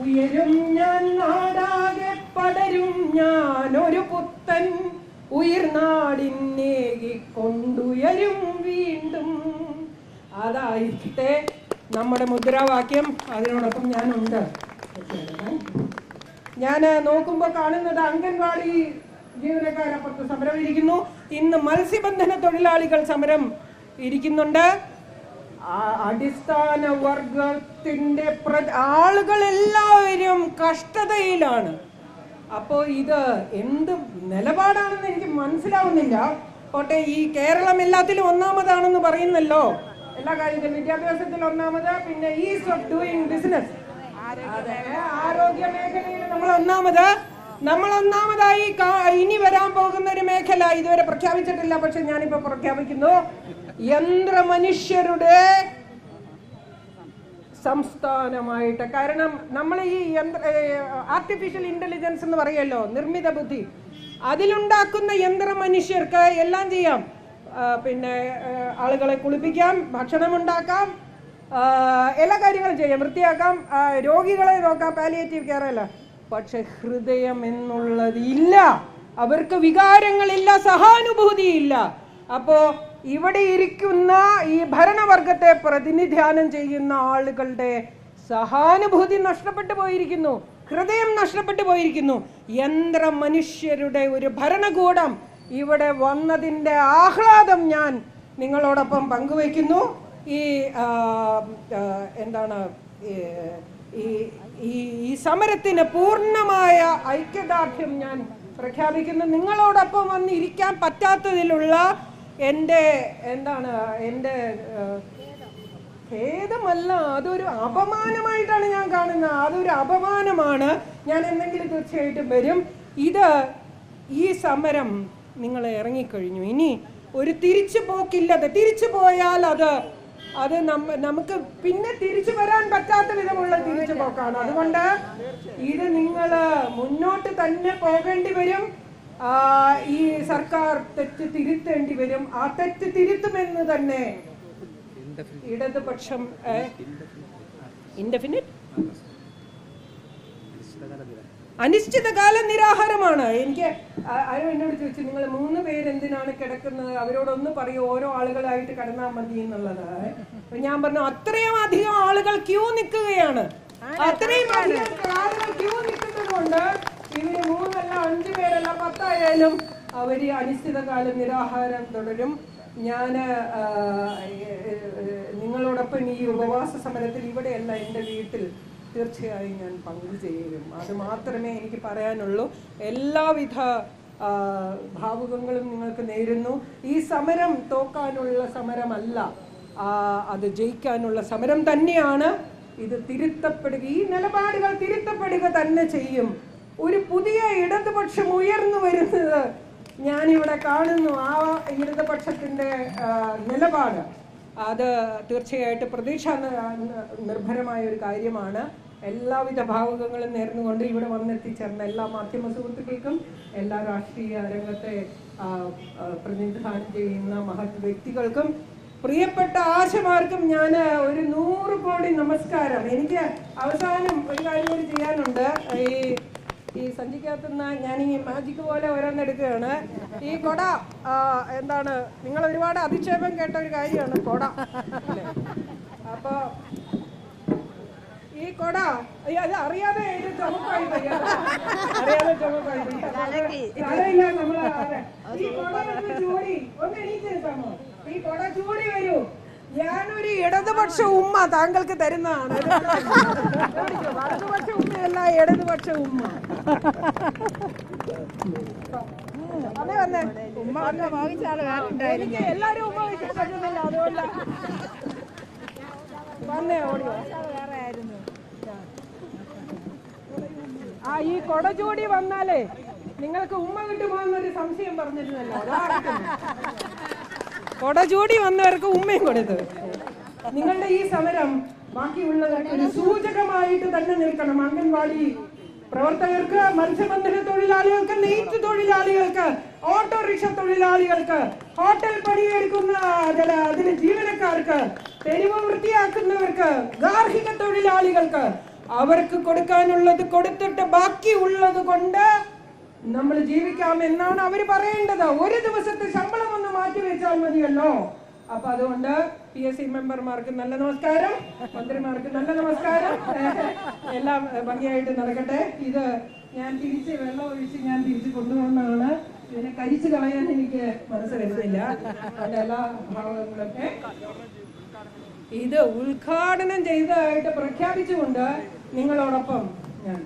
ഉയരും ഞാൻ നാടാകെ പടരും ഞാൻ ഒരു പുത്തൻ ഉയർനാടിനേകി കൊണ്ടുയരും വീണ്ടും. അതായിരിക്കട്ടെ നമ്മുടെ മുദ്രാവാക്യം. അതിനോടൊപ്പം ഞാനുണ്ട്. ഞാൻ നോക്കുമ്പോൾ കാണുന്നത് അംഗൻവാടി ജീവനക്കാരപ്പുറത്ത് സമരം ഇരിക്കുന്നു. ഇന്ന് മത്സ്യബന്ധന തൊഴിലാളികൾ സമരം ഇരിക്കുന്നുണ്ട്. അടിസ്ഥാന വർഗത്തിന്റെ ആളുകൾ എല്ലാവരും കഷ്ടതയിലാണ്. അപ്പോൾ ഇത് എന്ത് നിലപാടാണെന്ന് എനിക്ക് മനസ്സിലാവുന്നില്ല. പോട്ടെ, ഈ കേരളം എല്ലാത്തിലും ഒന്നാമതാണെന്ന് പറയുന്നല്ലോ, എല്ലാ കാര്യത്തിലും. വിദ്യാഭ്യാസത്തിൽ ഒന്നാമത്, പിന്നെ ഈസ് ഓഫ് ഡൂയിങ് ബിസിനസ്, ആരോഗ്യ മേഖലയിൽ നമ്മൾ ഒന്നാമതായി. ഇനി വരാൻ പോകുന്ന ഒരു മേഖല ഇതുവരെ പ്രഖ്യാപിച്ചിട്ടില്ല, പക്ഷെ ഞാനിപ്പോ പ്രഖ്യാപിക്കുന്നു, യന്ത്രമനുഷ്യരുടെ സംസ്ഥാനമായിട്ട്. കാരണം നമ്മൾ ഈ ആർട്ടിഫിഷ്യൽ ഇന്റലിജൻസ് എന്ന് പറയല്ലോ, നിർമ്മിത ബുദ്ധി, അതിലുണ്ടാക്കുന്ന യന്ത്രമനുഷ്യർക്ക് എല്ലാം ചെയ്യാം. പിന്നെ ആളുകളെ കുളിപ്പിക്കാം, ഭക്ഷണം ഉണ്ടാക്കാം, എല്ലാ കാര്യങ്ങളും ചെയ്യാം, വൃത്തിയാക്കാം, രോഗികളെ നോക്കാം, പാലിയേറ്റീവ് കെയർ അല്ല. പക്ഷെ ഹൃദയം എന്നുള്ളത് ഇല്ല, അവർക്ക് വികാരങ്ങളില്ല, സഹാനുഭൂതിയില്ല. അപ്പോ ഇവിടെ ഇരിക്കുന്ന ഈ ഭരണവർഗത്തെ പ്രതിനിധാനം ചെയ്യുന്ന ആളുകളുടെ സഹാനുഭൂതി നഷ്ടപ്പെട്ടു പോയിരിക്കുന്നു, ഹൃദയം നഷ്ടപ്പെട്ടു പോയിരിക്കുന്നു. യന്ത്ര മനുഷ്യരുടെ ഒരു ഭരണകൂടം ഇവിടെ വന്നതിൻ്റെ ആഹ്ലാദം ഞാൻ നിങ്ങളോടൊപ്പം പങ്കുവയ്ക്കുന്നു. ഈ എന്താണ് ഈ സമരത്തിന് പൂർണ്ണമായ ഐക്യദാർഢ്യം ഞാൻ പ്രഖ്യാപിക്കുന്നു. നിങ്ങളോടൊപ്പം വന്ന് ഇരിക്കാൻ പറ്റാത്തതിലുള്ള എൻ്റെ ഖേദമല്ല, അതൊരു അപമാനമായിട്ടാണ് ഞാൻ കാണുന്നത്. അതൊരു അപമാനമാണ്. ഞാൻ എന്തെങ്കിലും തീർച്ചയായിട്ടും വരും. ഈ സമരം നിങ്ങൾ ഇറങ്ങിക്കഴിഞ്ഞു, ഇനി ഒരു തിരിച്ചു പോക്കില്ലത്. തിരിച്ചു പോയാൽ അത് നമുക്ക് പിന്നെ തിരിച്ചു വരാൻ പറ്റാത്ത വിധമുള്ള തിരിച്ചു പോക്കാണ്. അതുകൊണ്ട് ഇത് നിങ്ങൾ മുന്നോട്ട് തന്നെ പോകേണ്ടി വരും. ഈ സർക്കാർ തെറ്റ് തിരുത്തേണ്ടി വരും. ആ തെറ്റ് തിരുത്തുമെന്ന് തന്നെ ഇടതുപക്ഷം അനിശ്ചിതകാല നിരാഹാരമാണ്. എനിക്ക് ആരും എന്നോട് ചോദിച്ചു, നിങ്ങൾ 3 പേര് എന്തിനാണ് കിടക്കുന്നത്, അവരോടൊന്ന് പറയൂ, ഓരോ ആളുകളായിട്ട് കിടന്നാൽ മതി എന്നുള്ളത്. ഞാൻ പറഞ്ഞു, അത്രയും അധികം ആളുകൾ ക്യൂ നിൽക്കുകയാണ്. അത്രയും അധികം ആളുകൾ ക്യൂ നിൽക്കുന്നത് കൊണ്ട് ഇവര് 3 അല്ല 5 പേരല്ല 10 ആയാലും അവര് അനിശ്ചിതകാല നിരാഹാരം തുടരും. ഞാൻ നിങ്ങളോടൊപ്പം ഈ ഉപവാസ സമരത്തിൽ ഇവിടെയല്ല, എൻ്റെ വീട്ടിൽ തീർച്ചയായും ഞാൻ പങ്കുചേരും. അത് മാത്രമേ എനിക്ക് പറയാനുള്ളൂ. എല്ലാവിധ ഭാവുകങ്ങളും നിങ്ങൾക്ക് നേരുന്നു. ഈ സമരം തോക്കാനുള്ള സമരമല്ല, അത് ജയിക്കാനുള്ള സമരം തന്നെയാണ്. ഇത് തിരുത്തപ്പെടുക, ഈ നിലപാടുകൾ തിരുത്തപ്പെടുക തന്നെ ചെയ്യും. ഒരു പുതിയ ഇടതുപക്ഷം ഉയർന്നു വരുന്നത് ഞാനിവിടെ കാണുന്നു. ആ ഇടതുപക്ഷത്തിൻ്റെ നിലപാട് അത് തീർച്ചയായിട്ടും പ്രതീക്ഷ നിർഭരമായ ഒരു കാര്യമാണ്. എല്ലാവിധ ഭാവുകങ്ങളും നേർന്നുകൊണ്ട് ഇവിടെ വന്നെത്തിച്ചേർന്ന എല്ലാ മാധ്യമ സുഹൃത്തുക്കൾക്കും, എല്ലാ രാഷ്ട്രീയ രംഗത്തെ പ്രതിനിധാനം ചെയ്യുന്ന മഹത് വ്യക്തികൾക്കും, പ്രിയപ്പെട്ട ആശമാർക്കും ഞാൻ ഒരു 100 കോടി നമസ്കാരം. എനിക്ക് അവസാനം ഒരു കാര്യം കൂടി ചെയ്യാനുണ്ട്. ഈ സഞ്ചിക്കകത്തുനിന്ന് ഞാൻ ഈ മാജിക് പോലെ ഓരോന്നെടുക്കുകയാണ്. ഈ കൊട നിങ്ങൾ ഒരുപാട് അധിക്ഷേപം കേട്ട ഒരു കാര്യമാണ് കൊട. അപ്പൊ ഈ കൊട അത് അറിയാതെ ചുമപ്പായി പോയി. നമ്മൾ ഈ കൊട ചൂടി ഒന്ന് എണീറ്റ് നിൽക്കാമോ? ഈ കൊട ചൂടി വരൂ. ഞാനൊരു ഇടതുപക്ഷ ഉമ്മ താങ്കൾക്ക് തരുന്നതാണ്. വലതുപക്ഷ ഉമ്മയല്ല, ഇടതുപക്ഷ ഉമ്മ. വന്നേ ഉമ്മ എനിക്ക് എല്ലാരും ഉമ്മ വെച്ചിട്ട് പറ്റുന്നില്ല, അതുകൊണ്ട് വന്നേ ഓടിയോ. ഈ കൊടചൂടി വന്നാലേ നിങ്ങൾക്ക് ഉമ്മ കിട്ടുമോന്നൊരു സംശയം പറഞ്ഞിരുന്നല്ലോ. കൊടചൂടി വന്നവർക്ക് ഉമ്മയും കൊടുത്തു. നിങ്ങളുടെ ഈ സമരം ബാക്കിയുള്ളവർക്ക് ഒരു സൂചകമായിട്ട് തന്നെ നിൽക്കണം. അംഗൻവാടി പ്രവർത്തകർക്ക്, മത്സ്യബന്ധന തൊഴിലാളികൾക്ക്, നെയ്ത്ത് തൊഴിലാളികൾക്ക്, ഓട്ടോറിക്ഷ തൊഴിലാളികൾക്ക്, ഹോട്ടൽ പണിയെടുക്കുന്ന അതിലെ ജീവനക്കാർക്ക്, തെരുവ് വൃത്തിയാക്കുന്നവർക്ക്, ഗാർഹിക തൊഴിലാളികൾക്ക്, അവർക്ക് കൊടുക്കാനുള്ളത് കൊടുത്തിട്ട് ബാക്കി ഉള്ളത് കൊണ്ട് നമ്മൾ ജീവിക്കാം എന്നാണ് അവർ പറയേണ്ടത്. ഒരു ദിവസത്തെ ശമ്പളം ഒന്ന് മാറ്റി വെച്ചാൽ മതിയല്ലോ. അപ്പൊ അതുകൊണ്ട് PSC മെമ്പർമാർക്ക് നല്ല നമസ്കാരം, മന്ത്രിമാർക്ക് നല്ല നമസ്കാരം. എല്ലാം ഭംഗിയായിട്ട് നടക്കട്ടെ. ഇത് ഞാൻ തിരിച്ച് വെള്ളം ഒഴിച്ച് ഞാൻ തിരിച്ച് കൊണ്ടുവന്നാണ്. ഇതിനെ കരിച്ചു കളയാൻ എനിക്ക് മനസ്സ് വരുന്നില്ല. അതിന്റെ എല്ലാ ഭാവങ്ങളൊക്കെ ഇത് ഉദ്ഘാടനം ചെയ്തതായിട്ട് പ്രഖ്യാപിച്ചുകൊണ്ട് നിങ്ങളോടൊപ്പം ഞാൻ